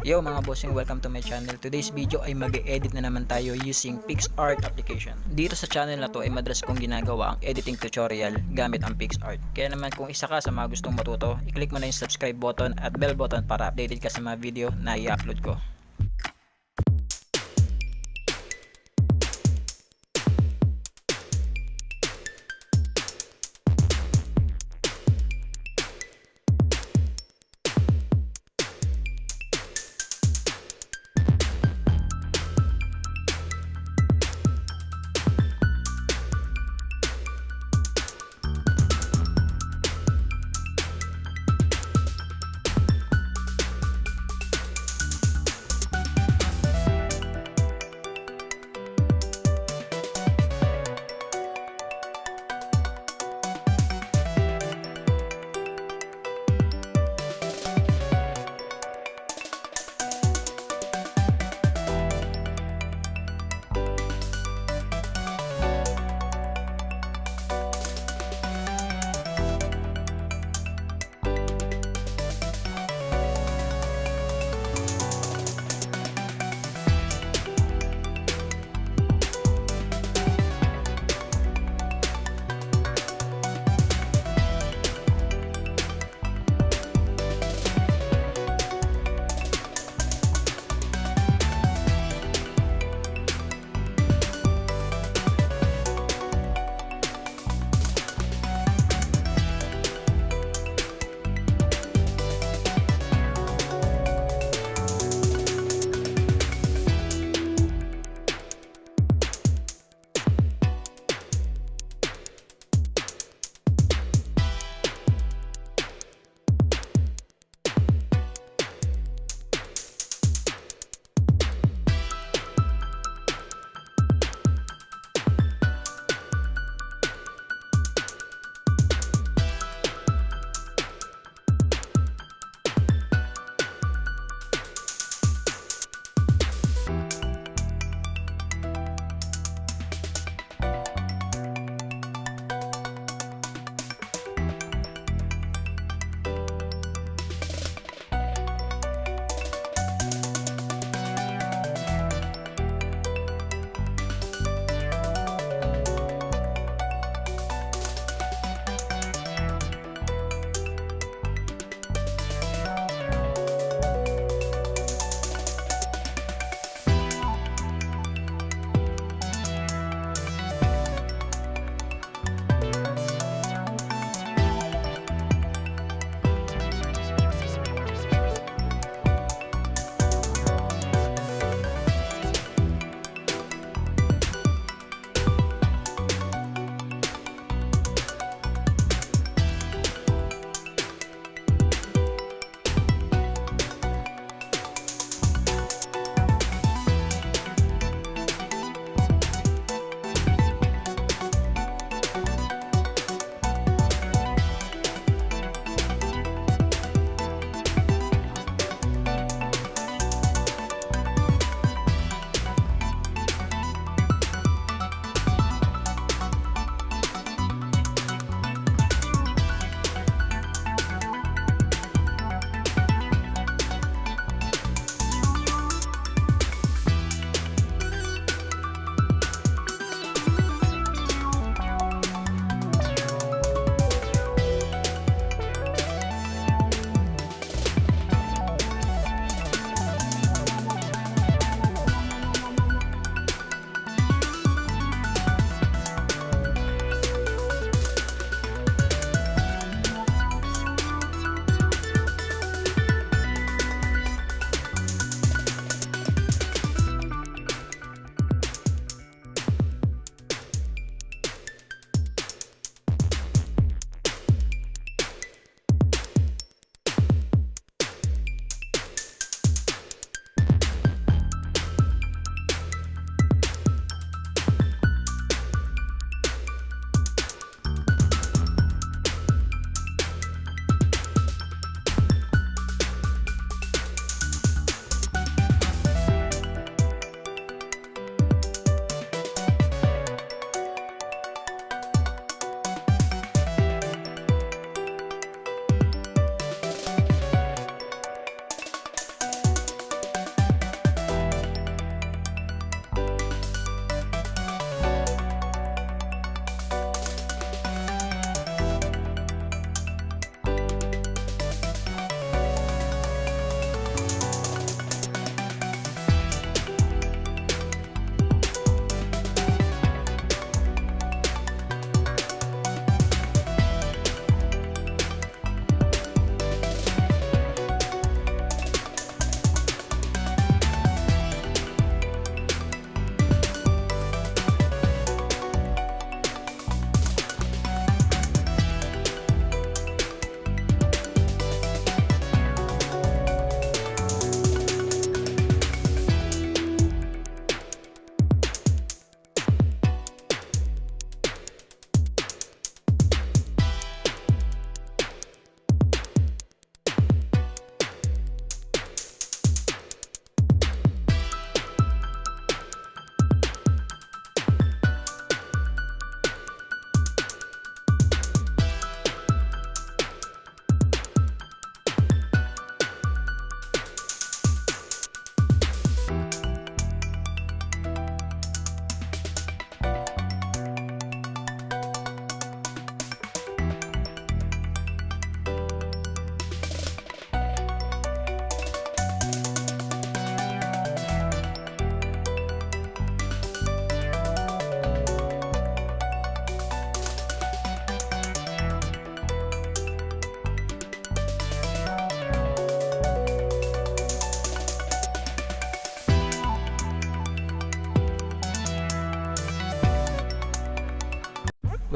Yo mga bossing, welcome to my channel. Today's video ay mag-edit na naman tayo using PicsArt Application. Dito sa channel na to ay madalas kong ginagawa ang editing tutorial gamit ang PicsArt. Kaya naman kung isa ka sa mga gustong matuto, i-click mo na yung subscribe button at bell button para updated ka sa mga video na i-upload ko.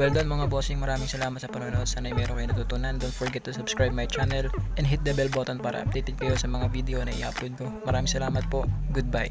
Well done mga bossing, maraming salamat sa panonood. Sana'y meron kayo natutunan. Don't forget to subscribe my channel and hit the bell button para updated kayo sa mga video na i-upload ko. Maraming salamat po. Goodbye.